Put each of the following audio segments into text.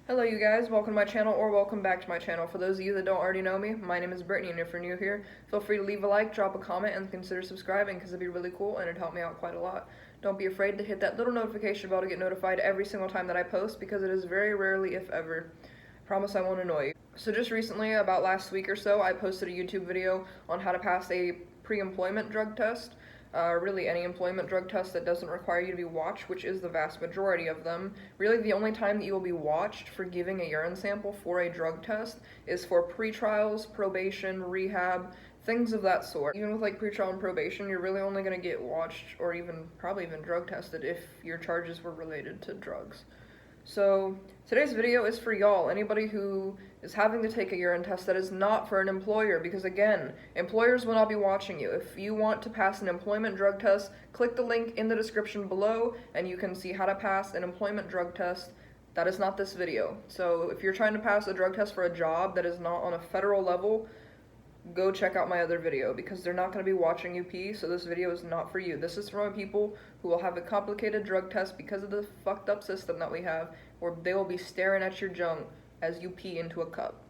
Hello you guys, welcome to my channel or welcome back to my channel. For those of you that don't already know me, my name is Brittany, and if you're new here, feel free to leave a like, drop a comment, and consider subscribing because it'd be really cool and it'd help me out quite a lot. Don't be afraid to hit that little notification bell to get notified every single time that I post because it is very rarely, if ever. Promise I won't annoy you. So just recently, about last week or so, I posted a YouTube video on how to pass a pre-employment drug test. Really any employment drug test that doesn't require you to be watched, which is the vast majority of them. Really the only time that you will be watched for giving a urine sample for a drug test is for pre-trials, probation, rehab, things of that sort. Even with like pre-trial and probation, you're really only going to get watched or probably even drug tested if your charges were related to drugs. So today's video is for y'all, anybody who is having to take a urine test that is not for an employer, because again, employers will not be watching you. If you want to pass an employment drug test, click the link in the description below and you can see how to pass an employment drug test. That is not this video. So if you're trying to pass a drug test for a job that is not on a federal level, go check out my other video because they're not going to be watching you pee, so this video is not for you. This is for people who will have a complicated drug test because of the fucked up system that we have, where they will be staring at your junk as you pee into a cup.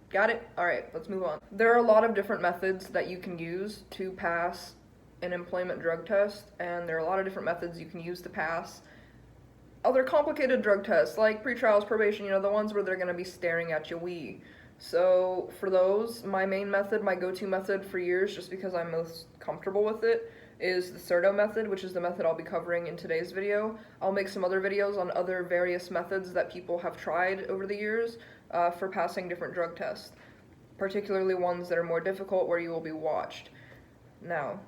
Got it? Alright, let's move on. There are a lot of different methods that you can use to pass an employment drug test, and there are a lot of different methods you can use to pass other complicated drug tests, like pre-trials, probation, the ones where they're going to be staring at your wee. So for those, my main method, my go-to method for years, just because I'm most comfortable with it, is the Certo Method, which is the method I'll be covering in today's video. I'll make some other videos on other various methods that people have tried over the years for passing different drug tests, particularly ones that are more difficult where you will be watched. Now,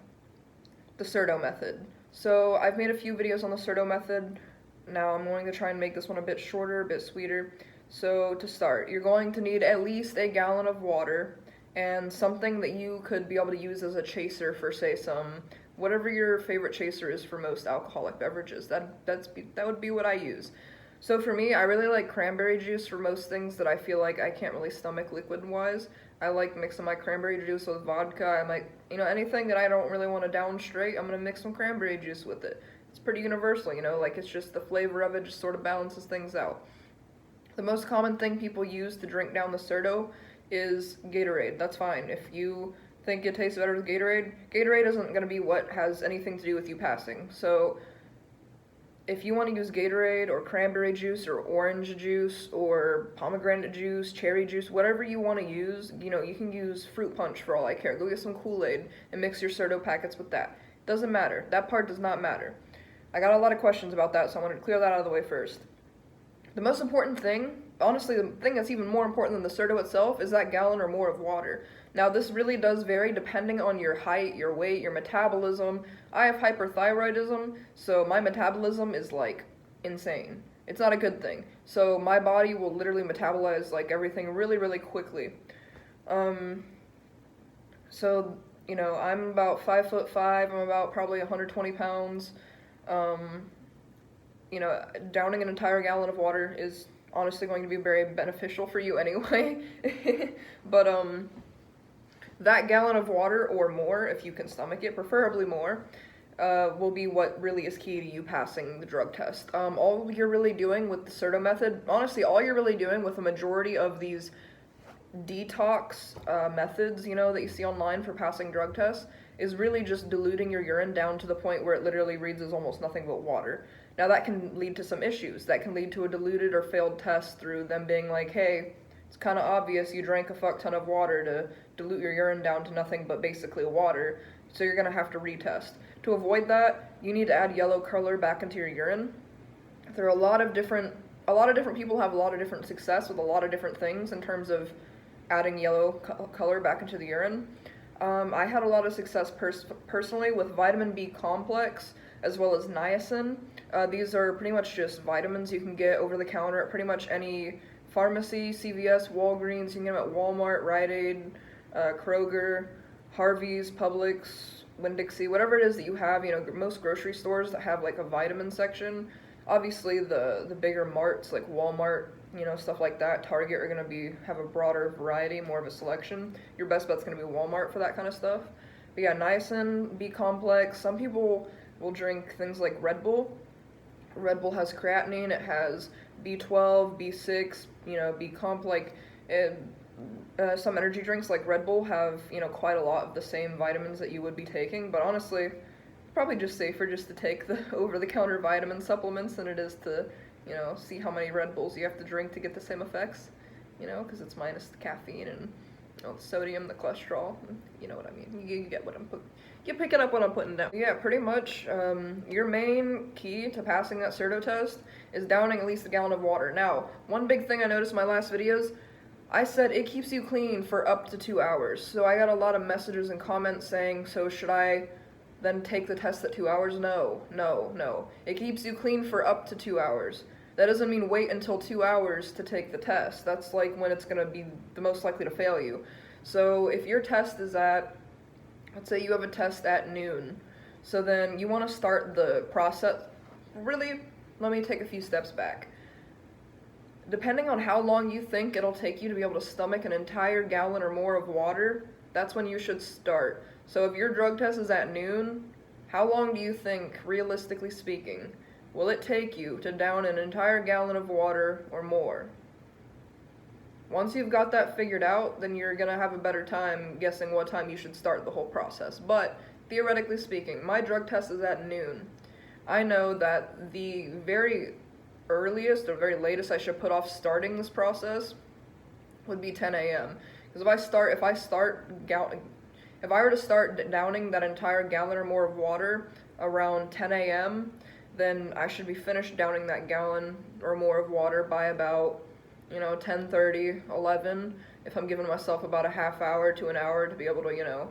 the Certo Method. So I've made a few videos on the Certo Method. Now I'm going to try and make this one a bit shorter, a bit sweeter. So to start, you're going to need at least a gallon of water and something that you could be able to use as a chaser for, say, whatever your favorite chaser is for most alcoholic beverages. That would be what I use. So for me, I really like cranberry juice for most things that I feel like I can't really stomach liquid-wise. I like mixing my cranberry juice with vodka. I like, anything that I don't really want to down straight, I'm going to mix some cranberry juice with it. It's pretty universal, like it's just the flavor of it just sort of balances things out. The most common thing people use to drink down the Certo is Gatorade. That's fine. If you think it tastes better with Gatorade, Gatorade isn't going to be what has anything to do with you passing. So if you want to use Gatorade or cranberry juice or orange juice or pomegranate juice, cherry juice, whatever you want to use, you can use fruit punch for all I care. Go get some Kool-Aid and mix your Certo packets with that. Doesn't matter. That part does not matter. I got a lot of questions about that, so I wanted to clear that out of the way first. The most important thing, honestly the thing that's even more important than the Certo itself, is that gallon or more of water. Now this really does vary depending on your height, your weight, your metabolism. I have hyperthyroidism, so my metabolism is like insane. It's not a good thing. So my body will literally metabolize like everything really, really quickly. So, I'm about 5'5", I'm about probably 120 pounds. Downing an entire gallon of water is honestly going to be very beneficial for you anyway. But, that gallon of water or more, if you can stomach it, preferably more, will be what really is key to you passing the drug test. All you're really doing with the Certo Method, honestly, all you're really doing with the majority of these detox methods, that you see online for passing drug tests, is really just diluting your urine down to the point where it literally reads as almost nothing but water. Now that can lead to some issues. That can lead to a diluted or failed test through them being like, hey, it's kind of obvious you drank a fuck ton of water to dilute your urine down to nothing but basically water, so you're going to have to retest. To avoid that, you need to add yellow color back into your urine. There are a lot of different people have a lot of different success with a lot of different things in terms of adding yellow color back into the urine. I had a lot of success personally with vitamin B complex as well as niacin. These are pretty much just vitamins you can get over the counter at pretty much any pharmacy, CVS, Walgreens. You can get them at Walmart, Rite Aid, Kroger, Harvey's, Publix, Winn-Dixie, whatever it is that you have. Most grocery stores that have like a vitamin section. Obviously the bigger marts like Walmart, stuff like that, Target are going to have a broader variety, more of a selection. Your best bet's going to be Walmart for that kind of stuff. But yeah, niacin, B complex. Some people will drink things like Red Bull. Red Bull has creatinine, it has B12, B6, B comp, like, some energy drinks like Red Bull have, quite a lot of the same vitamins that you would be taking, but honestly, probably just safer just to take the over-the-counter vitamin supplements than it is to, see how many Red Bulls you have to drink to get the same effects, because it's minus the caffeine and the sodium, the cholesterol, you know what I mean. You get what you pick it up what I'm putting down. Yeah, pretty much, your main key to passing that Certo test is downing at least a gallon of water. Now, one big thing I noticed in my last videos, I said it keeps you clean for up to 2 hours. So I got a lot of messages and comments saying, so should I then take the test at 2 hours? No. It keeps you clean for up to 2 hours. That doesn't mean wait until 2 hours to take the test. That's like when it's gonna be the most likely to fail you. So if your test is at, let's say you have a test at noon, so then you wanna start the process, really, let me take a few steps back. Depending on how long you think it'll take you to be able to stomach an entire gallon or more of water, that's when you should start. So if your drug test is at noon, how long do you think, realistically speaking, will it take you to down an entire gallon of water or more? Once you've got that figured out, then you're gonna have a better time guessing what time you should start the whole process. But theoretically speaking, my drug test is at noon. I know that the very earliest or very latest I should put off starting this process would be 10 a.m. Because if I were to start downing that entire gallon or more of water around 10 a.m., then I should be finished downing that gallon or more of water by about, 10:30, 11, if I'm giving myself about a half hour to an hour to be able to,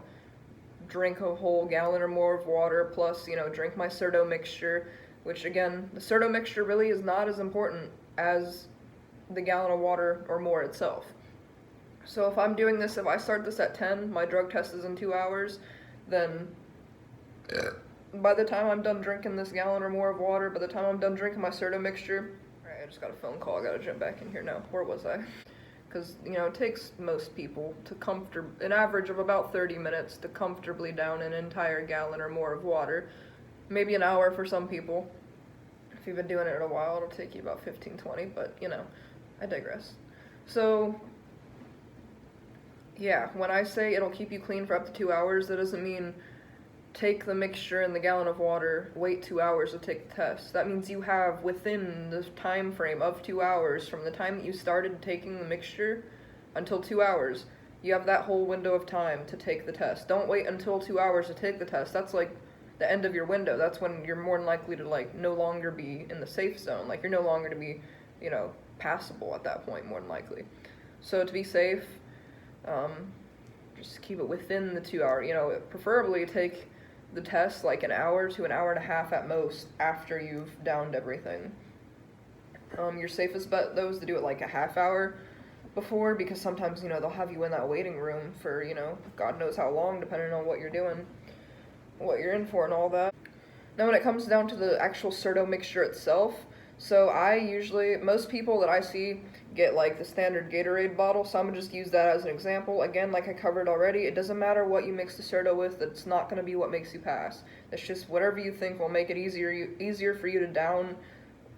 drink a whole gallon or more of water, plus, drink my Certo mixture, which again, the Certo mixture really is not as important as the gallon of water or more itself. So if I'm doing this, if I start this at 10, my drug test is in 2 hours, then by the time I'm done drinking this gallon or more of water, by the time I'm done drinking my Certo mixture, alright, I just got a phone call, I gotta jump back in here now. Where was I? Because, it takes most people to an average of about 30 minutes to comfortably down an entire gallon or more of water. Maybe an hour for some people. If you've been doing it in a while, it'll take you about 15, 20, but, I digress. So, yeah, when I say it'll keep you clean for up to 2 hours, that doesn't mean take the mixture in the gallon of water, wait 2 hours to take the test. That means you have, within the time frame of 2 hours, from the time that you started taking the mixture until 2 hours, you have that whole window of time to take the test. Don't wait until 2 hours to take the test. That's like the end of your window. That's when you're more likely to no longer be in the safe zone. You're no longer to be, passable at that point, more than likely. So to be safe, just keep it within the 2 hour, preferably take the test an hour to an hour and a half at most after you've downed everything. Your safest bet though is to do it a half hour before, because sometimes, they'll have you in that waiting room for, God knows how long, depending on what you're doing, what you're in for and all that. Now when it comes down to the actual Certo mixture itself, so most people that I see get the standard Gatorade bottle, so I'm gonna just use that as an example. Again, like I covered already, it doesn't matter what you mix the Certo with, it's not gonna be what makes you pass. It's just whatever you think will make it easier for you to down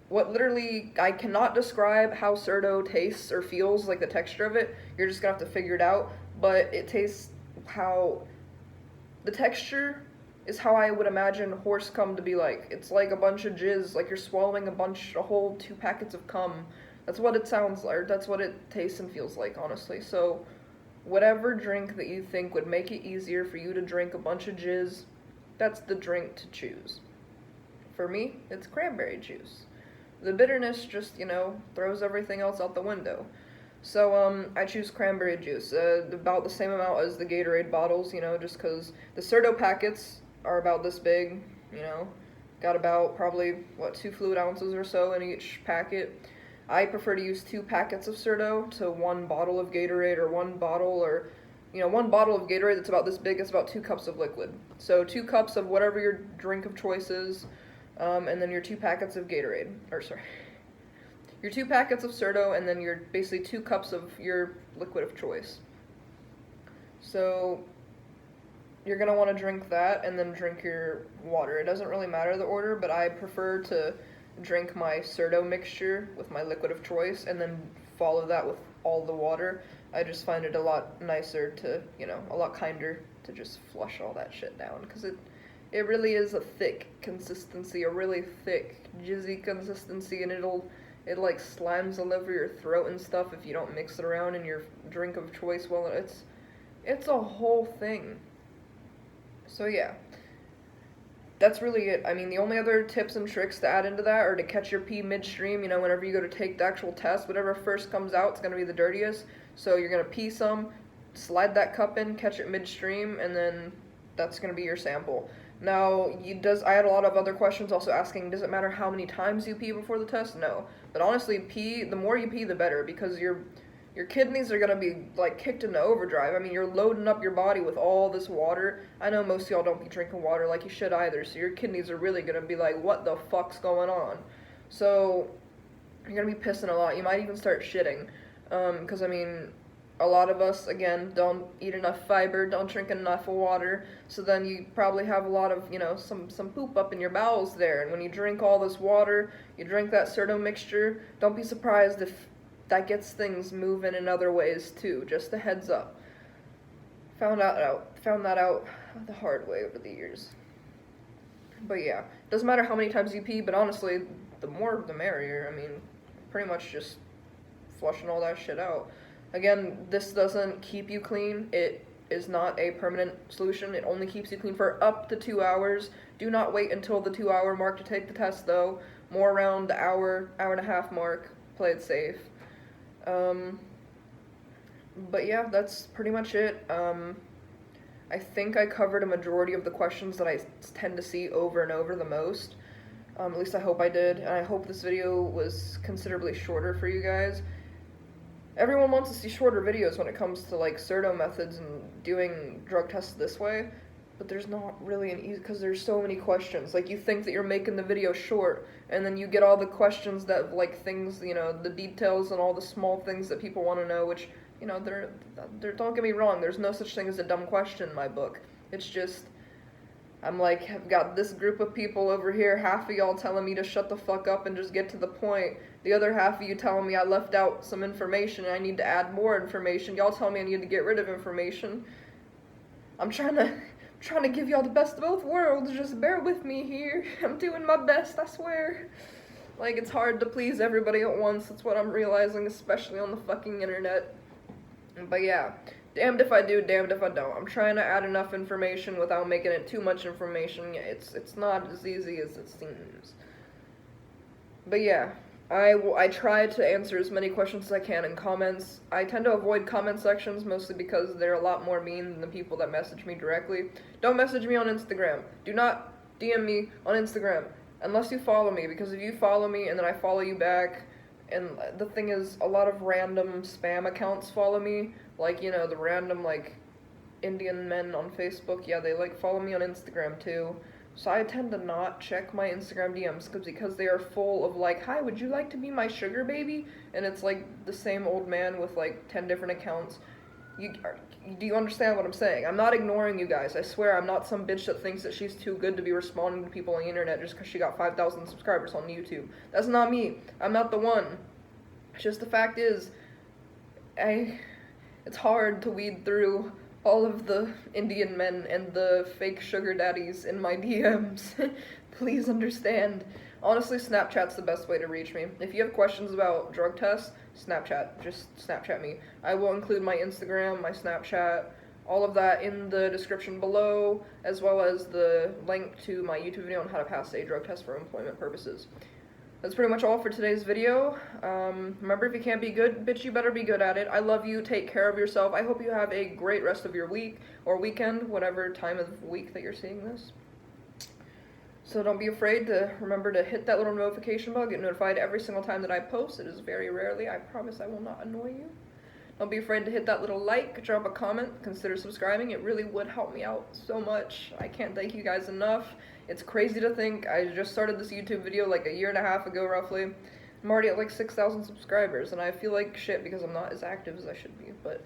what literally, I cannot describe how Certo tastes or feels, the texture of it. You're just gonna have to figure it out, but it tastes the texture is how I would imagine horse cum to be like. It's like a bunch of jizz, you're swallowing a whole 2 packets of cum. That's what it sounds like, that's what it tastes and feels like, honestly. So, whatever drink that you think would make it easier for you to drink a bunch of jizz, that's the drink to choose. For me, it's cranberry juice. The bitterness just, throws everything else out the window. So, I choose cranberry juice, about the same amount as the Gatorade bottles, just because the Certo packets are about this big, got about probably, 2 fluid ounces or so in each packet. I prefer to use 2 packets of Certo to 1 bottle of Gatorade, or 1 bottle of Gatorade that's about this big is about 2 cups of liquid. So 2 cups of whatever your drink of choice is, and then your 2 packets of Gatorade, your 2 packets of Certo, and then your basically 2 cups of your liquid of choice. So you're going to want to drink that and then drink your water. It doesn't really matter the order, but I prefer to drink my Certo mixture with my liquid of choice and then follow that with all the water. I just find it a lot nicer to, a lot kinder to just flush all that shit down, because it really is a thick consistency, a really thick, jizzy consistency, and it like slimes all over your throat and stuff if you don't mix it around in your drink of choice. Well, it's a whole thing. So yeah, that's really it. I mean, the only other tips and tricks to add into that are to catch your pee midstream. Whenever you go to take the actual test, whatever first comes out is going to be the dirtiest. So you're going to pee some, slide that cup in, catch it midstream, and then that's going to be your sample. Now, I had a lot of other questions also asking, does it matter how many times you pee before the test? No. But honestly, the more you pee, the better, because your kidneys are going to be, like, kicked into overdrive. I mean, you're loading up your body with all this water. I know most of y'all don't be drinking water like you should either, so your kidneys are really going to be like, what the fuck's going on? So, you're going to be pissing a lot. You might even start shitting, because, I mean, a lot of us, again, don't eat enough fiber, don't drink enough water, so then you probably have a lot of, some poop up in your bowels there, and when you drink all this water, you drink that Certo mixture, don't be surprised if that gets things moving in other ways too, just a heads up. Found that out the hard way over the years. But yeah, doesn't matter how many times you pee, but honestly, the more the merrier. I mean, pretty much just flushing all that shit out. Again, this doesn't keep you clean. It is not a permanent solution. It only keeps you clean for up to 2 hours. Do not wait until the 2-hour mark to take the test though. More around the hour and a half mark. Play it safe. But yeah, that's pretty much it. I think I covered a majority of the questions that I tend to see over and over the most. At least I hope I did, and I hope this video was considerably shorter for you guys. Everyone wants to see shorter videos when it comes to, like, Certo methods and doing drug tests this way, but there's not really an easy, because there's so many questions. Like, you think that you're making the video short, and then you get all the questions that, like, things, the details and all the small things that people want to know, which, don't get me wrong, there's no such thing as a dumb question in my book. It's just, I'm like, I've got this group of people over here, half of y'all telling me to shut the fuck up and just get to the point. The other half of you telling me I left out some information and I need to add more information. Y'all tell me I need to get rid of information. I'm trying to give y'all the best of both worlds. Just bear with me here. I'm doing my best, I swear. Like, it's hard to please everybody at once. That's what I'm realizing, especially on the fucking internet. But yeah, damned if I do, damned if I don't. I'm trying to add enough information without making it too much information. It's not as easy as it seems. But yeah, I try to answer as many questions as I can in comments. I tend to avoid comment sections mostly because they're a lot more mean than the people that message me directly. Don't message me on Instagram. Do not DM me on Instagram unless you follow me, because if you follow me and then I follow you back, and the thing is, a lot of random spam accounts follow me, like, the random, like, Indian men on Facebook, yeah, they, like, follow me on Instagram, too. So I tend to not check my Instagram DMs, because they are full of, like, hi, would you like to be my sugar baby? And it's, like, the same old man with, like, 10 different accounts. Do you understand what I'm saying? I'm not ignoring you guys. I swear I'm not some bitch that thinks that she's too good to be responding to people on the internet just because she got 5,000 subscribers on YouTube. That's not me. I'm not the one. It's just the fact is, it's hard to weed through all of the Indian men and the fake sugar daddies in my DMs. Please understand. Honestly, Snapchat's the best way to reach me. If you have questions about drug tests, Snapchat. Just Snapchat me. I will include my Instagram, my Snapchat, all of that in the description below, as well as the link to my YouTube video on how to pass a drug test for employment purposes. That's pretty much all for today's video. Remember, if you can't be good, bitch, you better be good at it. I love you. Take care of yourself. I hope you have a great rest of your week or weekend, whatever time of week that you're seeing this. So don't be afraid to remember to hit that little notification bell, get notified every single time that I post. It is very rarely. I promise I will not annoy you. Don't be afraid to hit that little like, drop a comment, consider subscribing. It really would help me out so much. I can't thank you guys enough. It's crazy to think I just started this YouTube video like a year and a half ago roughly. I'm already at like 6,000 subscribers and I feel like shit because I'm not as active as I should be. But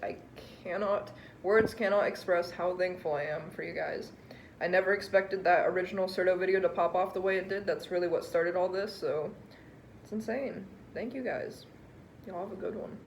words cannot express how thankful I am for you guys. I never expected that original Certo video to pop off the way it did. That's really what started all this, so it's insane. Thank you guys. Y'all have a good one.